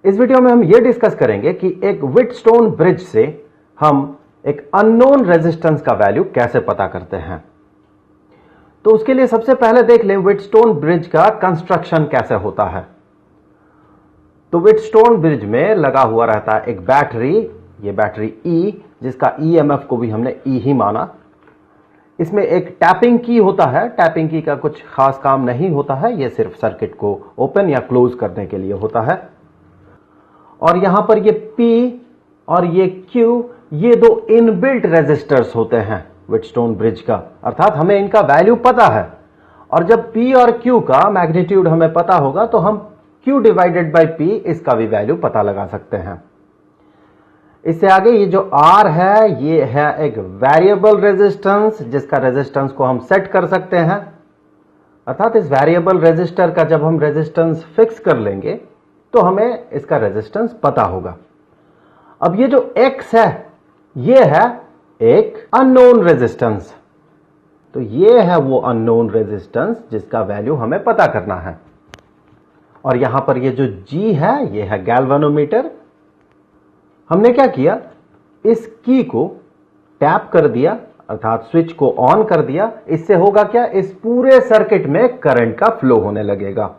इस वीडियो में हम ये डिस्कस करेंगे कि एक व्हीटस्टोन ब्रिज से हम एक अननोन रेजिस्टेंस का वैल्यू कैसे पता करते हैं। तो उसके लिए सबसे पहले देख लें व्हीटस्टोन ब्रिज का कंस्ट्रक्शन कैसे होता है। तो व्हीटस्टोन ब्रिज में लगा हुआ रहता है एक बैटरी, ये बैटरी E, जिसका EMF को भी हमने E ही माना। इसमें एक टैपिंग की होता है। टैपिंग की का कुछ खास काम नहीं होता है, यह सिर्फ सर्किट को ओपन या क्लोज करने के लिए होता है। और यहां पर ये P और ये Q, ये दो इनबिल्ट रेजिस्टर्स होते हैं व्हीटस्टोन ब्रिज का, अर्थात हमें इनका वैल्यू पता है। और जब P और Q का मैग्नीट्यूड हमें पता होगा तो हम Q डिवाइडेड बाय P इसका भी वैल्यू पता लगा सकते हैं। इससे आगे ये जो R है, ये है एक वेरिएबल रेजिस्टेंस, जिसका रेजिस्टेंस को हम सेट कर सकते हैं। अर्थात इस वेरिएबल रेजिस्टर का जब हम रेजिस्टेंस फिक्स कर लेंगे तो हमें इसका रेजिस्टेंस पता होगा। अब ये जो X है, ये है एक अननोन रेजिस्टेंस। तो ये है वो अननोन रेजिस्टेंस जिसका वैल्यू हमें पता करना है। और यहां पर ये जो G है, ये है गैल्वेनोमीटर। हमने क्या किया, इस की को टैप कर दिया, अर्थात स्विच को ऑन कर दिया। इससे होगा क्या, इस पूरे सर्किट में करंट का फ्लो होने लगेगा।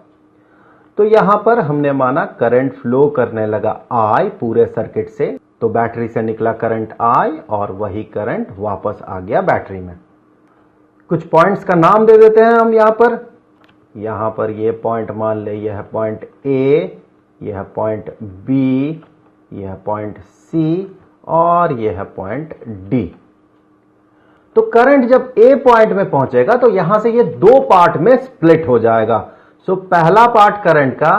तो यहां पर हमने माना करंट फ्लो करने लगा I पूरे सर्किट से। तो बैटरी से निकला करंट I और वही करंट वापस आ गया बैटरी में। कुछ पॉइंट्स का नाम दे देते हैं हम यहां पर ये पॉइंट मान ले, यह है पॉइंट A, यह है पॉइंट B, यह है पॉइंट C और यह है पॉइंट D। तो करंट जब A पॉइंट में पहुंचेगा तो यहां से ये दो पार्ट में स्प्लिट हो जाएगा। सो पहला पार्ट करंट का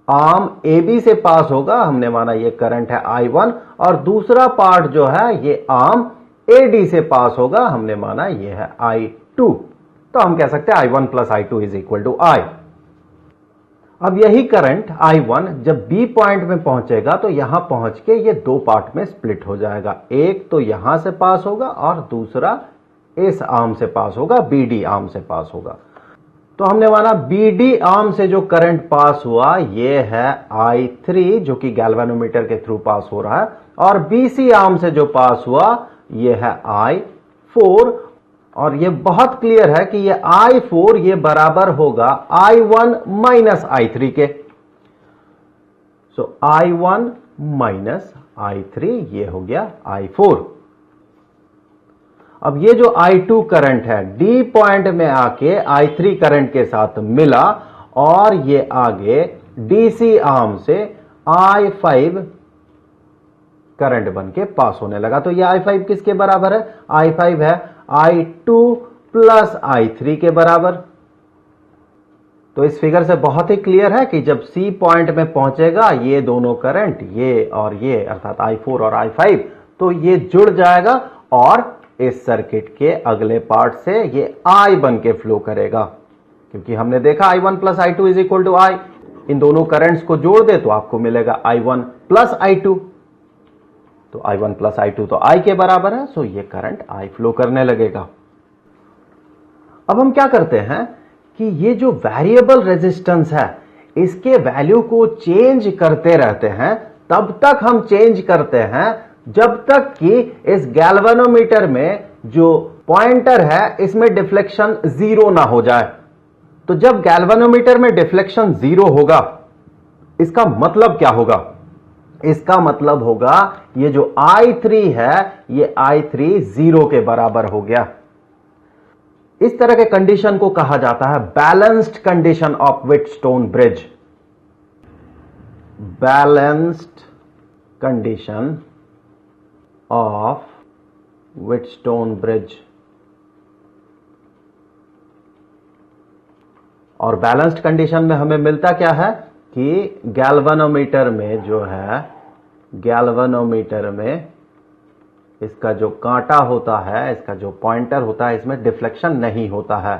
आर्म AB से पास होगा, हमने माना ये करंट है I1, और दूसरा पार्ट जो है ये आर्म AD से पास होगा, हमने माना ये है I2। तो हम कह सकते हैं I1 plus I2 is equal to I। अब यही करंट I1 जब B पॉइंट में पहुंचेगा तो यहां पहुंच के ये दो पार्ट में स्प्लिट हो जाएगा। एक तो यहां से पास होगा और दूसरा इस आर्म से पास होगा, BD आर्म से पास होगा। तो हमने माना BD आर्म से जो करंट पास हुआ ये है I3, जो कि गैल्वेनोमीटर के थ्रू पास हो रहा है, और BC आर्म से जो पास हुआ ये है I4। और ये बहुत क्लियर है कि ये I4 ये बराबर होगा I1 माइनस I3 के। सो I1 माइनस I3 ये हो गया I4। अब ये जो I2 करंट है D पॉइंट में आके I3 करंट के साथ मिला और ये आगे DC आर्म से I5 करंट बन के पास होने लगा। तो ये I5 किसके बराबर है, I5 है I2 प्लस I3 के बराबर। तो इस फिगर से बहुत ही क्लियर है कि जब C पॉइंट में पहुंचेगा ये दोनों करंट, ये और ये, अर्थात I4 और I5, तो ये जुड़ जाएगा और इस सर्किट के अगले पार्ट से ये I बन के फ्लो करेगा। क्योंकि हमने देखा I1 plus I2 is equal to I। इन दोनों करंट्स को जोड़ दे तो आपको मिलेगा I1 प्लस I2। तो I1 प्लस I2 तो I के बराबर है, सो ये करंट I फ्लो करने लगेगा। अब हम क्या करते हैं कि ये जो वेरिएबल रेजिस्टेंस है इसके वैल्यू को चेंज करते रहते हैं। तब तक हम चेंज करते हैं जब तक कि इस गैल्वेनोमीटर में जो पॉइंटर है इसमें डिफ्लेक्शन 0 ना हो जाए। तो जब गैल्वेनोमीटर में डिफ्लेक्शन 0 होगा, इसका मतलब क्या होगा, इसका मतलब होगा ये जो I3 है ये I3 0 के बराबर हो गया। इस तरह के कंडीशन को कहा जाता है balanced condition of Wheatstone bridge. Balanced condition of Wheatstone bridge. और बैलेंस्ड कंडीशन में हमें मिलता क्या है कि गैल्वेनोमीटर में जो है, गैल्वेनोमीटर में इसका जो कांटा होता है, इसका जो पॉइंटर होता है, इसमें डिफ्लेक्शन नहीं होता है।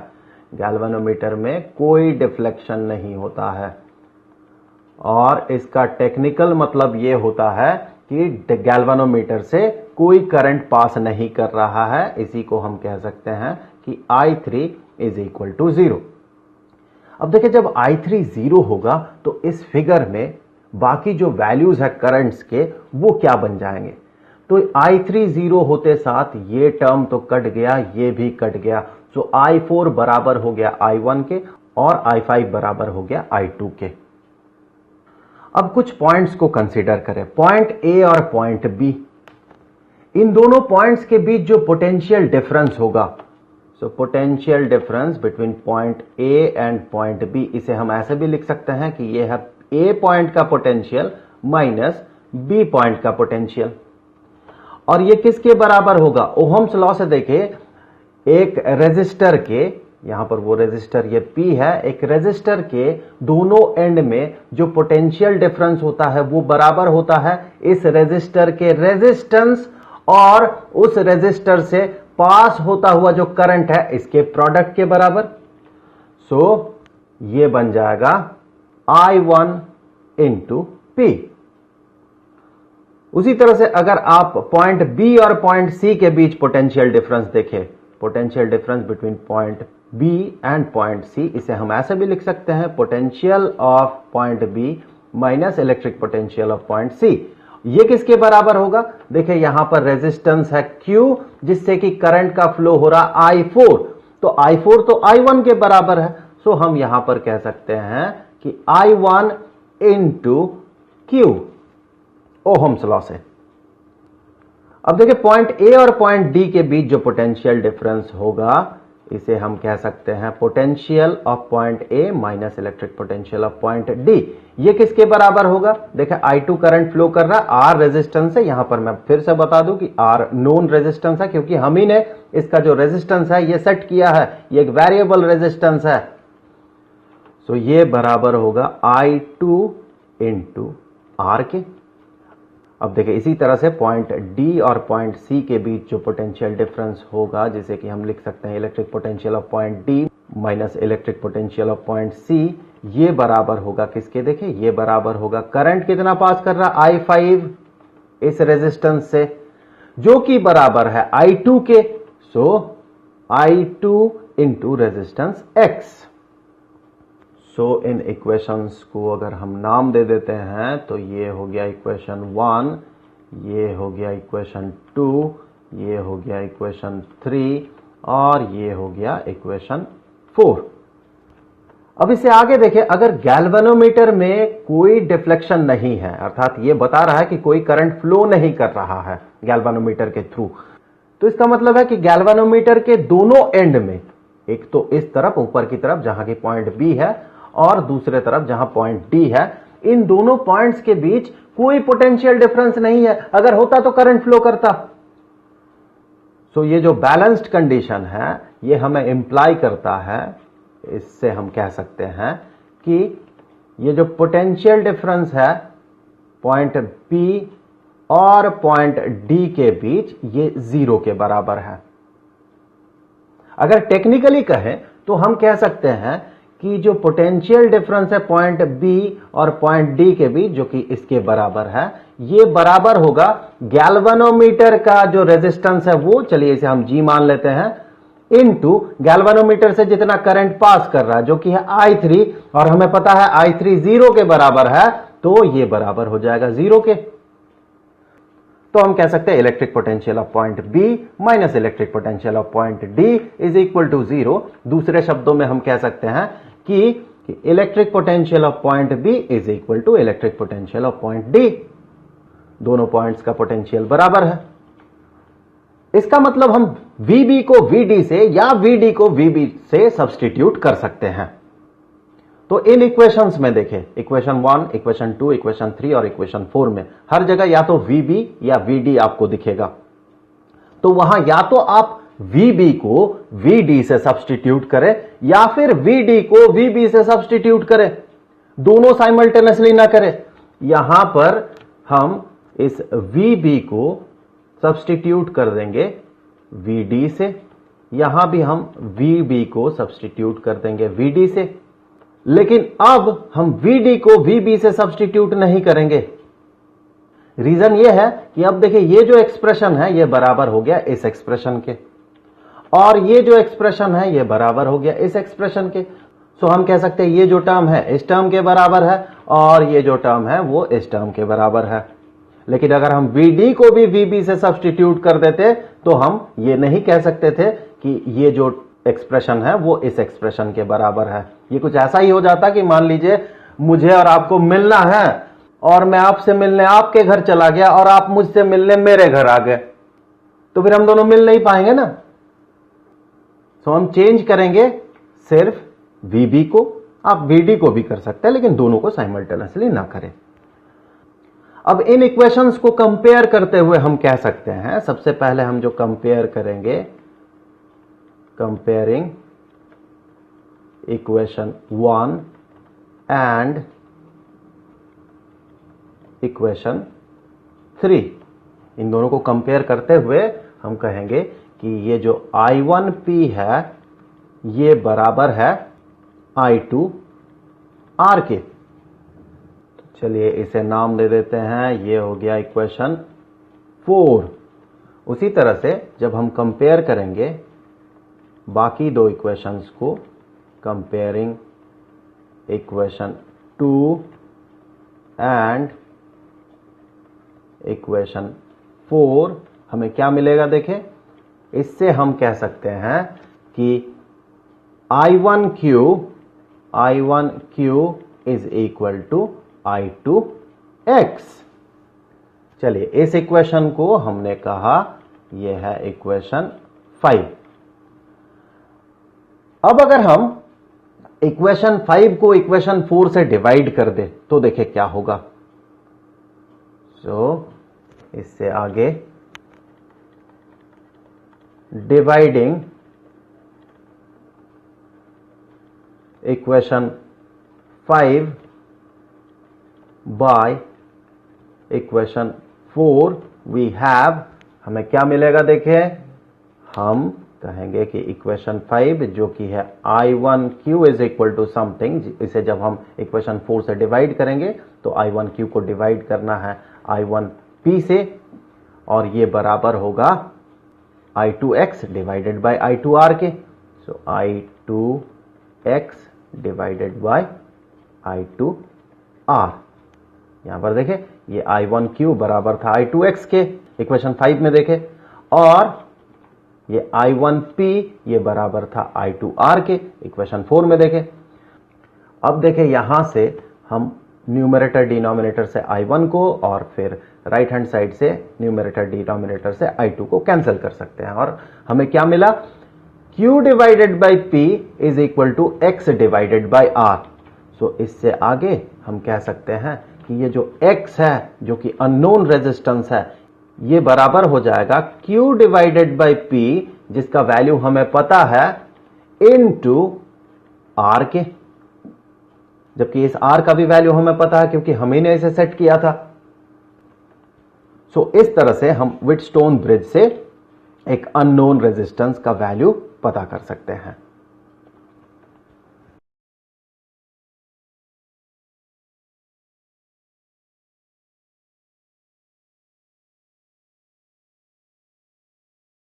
गैल्वेनोमीटर में कोई डिफ्लेक्शन नहीं होता है। और इसका टेक्निकल मतलब यह होता है कि गैल्वेनोमीटर से कोई करंट पास नहीं कर रहा है। इसी को हम कह सकते हैं कि I3 इज इक्वल टू 0। अब देखिए जब I3 0 होगा तो इस फिगर में बाकी जो वैल्यूज है करंट्स के वो क्या बन जाएंगे। तो I3 0 होते साथ ये टर्म तो कट गया, ये भी कट गया। सो I4 बराबर हो गया I1 के और I5 बराबर हो गया I2 के। अब कुछ पॉइंट्स को कंसीडर करें, पॉइंट ए और पॉइंट बी। इन दोनों पॉइंट्स के बीच जो पोटेंशियल डिफरेंस होगा, so potential difference between point A and point B, इसे हम ऐसे भी लिख सकते हैं कि यह है ए पॉइंट का पोटेंशियल माइनस बी पॉइंट का पोटेंशियल। और ये किसके बराबर होगा? ओहम्स लॉ से देखिए, एक रेजिस्टर के, यहां पर वो रेजिस्टर ये P है, एक रेजिस्टर के दोनों एंड में जो पोटेंशियल डिफरेंस होता है वो बराबर होता है इस रेजिस्टर के रेजिस्टेंस और उस रेजिस्टर से पास होता हुआ जो करंट है इसके प्रोडक्ट के बराबर। सो ये बन जाएगा I1 इंटू P। उसी तरह से अगर आप पॉइंट बी और पॉइंट सी के बीच पोटेंशियल डिफरेंस देखें, potential difference between point B and point C, इसे हम ऐसे भी लिख सकते हैं potential of point B minus electric potential of point C. ये किसके बराबर होगा? देखिए यहां पर रेजिस्टेंस है Q जिससे कि करंट का फ्लो हो रहा I4, तो I4 तो I1 के बराबर है। सो हम यहां पर कह सकते हैं कि I1 into Q, Ohm's law से। अब देखिए पॉइंट ए और पॉइंट डी के बीच जो पोटेंशियल डिफरेंस होगा इसे हम कह सकते हैं potential of point A minus electric potential of point D. ये किसके बराबर होगा? देखिए I2 करंट फ्लो कर रहा है, R रेजिस्टेंस है। यहां पर मैं फिर से बता दूं कि R नोन रेजिस्टेंस है क्योंकि हम ही ने इसका जो रेजिस्टेंस है ये सेट किया है, ये एक वेरिएबल रेजिस्टेंस है। सो ये बराबर होगा I2 इंटू R के। अब देखिए इसी तरह से पॉइंट डी और पॉइंट सी के बीच जो पोटेंशियल डिफरेंस होगा, जिसे कि हम लिख सकते हैं electric potential of point D minus electric potential of point C, ये बराबर होगा किसके? देखिए ये बराबर होगा करंट कितना पास कर रहा है I5 इस रेजिस्टेंस से, जो कि बराबर है I2 के। सो I2 इंटू रेजिस्टेंस X। सो इन इक्वेशंस को अगर हम नाम दे देते हैं तो ये हो गया इक्वेशन 1, ये हो गया इक्वेशन 2, ये हो गया इक्वेशन 3 और ये हो गया इक्वेशन 4। अब इससे आगे देखिए, अगर गैल्वेनोमीटर में कोई डिफ्लेक्शन नहीं है, अर्थात ये बता रहा है कि कोई करंट फ्लो नहीं कर रहा है गैल्वेनोमीटर के थ्रू, तो इसका मतलब है कि गैल्वेनोमीटर के दोनों एंड में, एक तो इस तरफ ऊपर की तरफ जहां की पॉइंट बी है और दूसरे तरफ जहां पॉइंट डी है, इन दोनों पॉइंट्स के बीच कोई पोटेंशियल डिफरेंस नहीं है। अगर होता तो करंट फ्लो करता। सो ये जो बैलेंस्ड कंडीशन है ये हमें इंप्लाई करता है, इससे हम कह सकते हैं कि ये जो पोटेंशियल डिफरेंस है पॉइंट बी और पॉइंट डी के बीच ये 0 के बराबर है। अगर टेक्निकली कहें तो हम कह सकते हैं कि जो पोटेंशियल डिफरेंस है पॉइंट बी और पॉइंट डी के बीच, जो कि इसके बराबर है, ये बराबर होगा गैल्वेनोमीटर का जो रेजिस्टेंस है वो, चलिए इसे हम G मान लेते हैं, इनटू गैल्वेनोमीटर से जितना करंट पास कर रहा है जो कि है I3, और हमें पता है I3 0 के बराबर है, तो ये बराबर हो जाएगा 0 के। तो हम कह सकते हैं electric potential of point B minus electric potential of point D is equal to 0। दूसरे शब्दों में हम कह सकते हैं कि electric potential of point B is equal to electric potential of point D. दोनों पॉइंट्स का पोटेंशियल बराबर है। इसका मतलब हम VB को VD से या VD को VB से सब्स्टिट्यूट कर सकते हैं। तो इन इक्वेशंस में देखें, इक्वेशन 1, इक्वेशन 2, इक्वेशन 3 और इक्वेशन 4 में हर जगह या तो VB या VD आपको दिखेगा। तो वहां या तो आप VB को VD से सब्स्टिट्यूट करें या फिर VD को VB से सब्स्टिट्यूट करें, दोनों साइमल्टेनियसली ना करें। यहां पर हम इस VB को सब्स्टिट्यूट कर देंगे VD से, यहां भी हम VB को सब्स्टिट्यूट कर देंगे VD से, लेकिन अब हम VD को VB से सब्स्टिट्यूट नहीं करेंगे। रीजन यह है कि अब देखिए ये जो एक्सप्रेशन है ये बराबर हो गया इस एक्सप्रेशन के, और ये जो एक्सप्रेशन है ये बराबर हो गया इस एक्सप्रेशन के। सो हम कह सकते हैं ये जो टर्म है इस टर्म के बराबर है, और ये जो टर्म है वो इस टर्म के बराबर है। लेकिन अगर हम VD को भी VB से सब्स्टिट्यूट कर देते तो हम ये नहीं कह सकते थे कि ये जो एक्सप्रेशन है वो इस एक्सप्रेशन के बराबर है। ये कुछ ऐसा ही हो जाता कि मान लीजिए मुझे और आपको मिलना है और मैं आपसे मिलने आपके घर चला गया और आप मुझसे मिलने मेरे घर आ गए, तो फिर हम दोनों मिल नहीं पाएंगे ना। तो हम चेंज करेंगे सिर्फ VB को, आप VD को भी कर सकते हैं लेकिन दोनों को साइमल्टेनियसली ना करें। अब इन इक्वेशंस को कंपेयर करते हुए हम कह सकते हैं, सबसे पहले हम जो कंपेयर करेंगे, कंपेयरिंग इक्वेशन 1 एंड इक्वेशन 3, इन दोनों को कंपेयर करते हुए हम कहेंगे कि ये जो I1P है ये बराबर है I2R के। चलिए इसे नाम दे देते हैं, ये हो गया इक्वेशन 4। उसी तरह से जब हम कंपेयर करेंगे बाकी दो इक्वेशंस को, कंपेयरिंग इक्वेशन 2 एंड इक्वेशन 4, हमें क्या मिलेगा देखें। इससे हम कह सकते हैं कि I1Q is equal to I2X। चलिए इस इक्वेशन को हमने कहा यह है इक्वेशन 5। अब अगर हम इक्वेशन 5 को इक्वेशन 4 से डिवाइड कर दे तो देखिए क्या होगा। इससे आगे dividing equation 5 by equation 4 we have, हमें क्या मिलेगा देखिए। हम कहेंगे कि इक्वेशन 5 जो कि है I1Q is equal to something, इसे जब हम इक्वेशन 4 से डिवाइड करेंगे तो I1Q को डिवाइड करना है I1P से, और ये बराबर होगा I2X डिवाइडेड बाय I2R के। सो I2X डिवाइडेड बाय I2R। यहां पर देखें ये I1Q बराबर था I2X के इक्वेशन 5 में देखें, और ये I1P ये बराबर था I2R के इक्वेशन 4 में देखें। अब देखें यहां से हम न्यूमरेटर डिनोमिनेटर से I1 को और फिर राइट हैंड साइड से न्यूमरेटर डिनोमिनेटर से I2 को कैंसिल कर सकते हैं, और हमें क्या मिला, Q divided by P is equal to X divided by R। So इससे आगे हम कह सकते हैं कि ये जो X है जो कि अननोन रेजिस्टेंस है ये बराबर हो जाएगा Q डिवाइडेड बाई P जिसका वैल्यू हमें पता है इनटू R के, जबकि इस R का भी वैल्यू हमें पता है क्योंकि हम ही ने इसे सेट किया था। सो इस तरह से हम व्हीटस्टोन ब्रिज से एक अननोन रेजिस्टेंस का वैल्यू पता कर सकते हैं।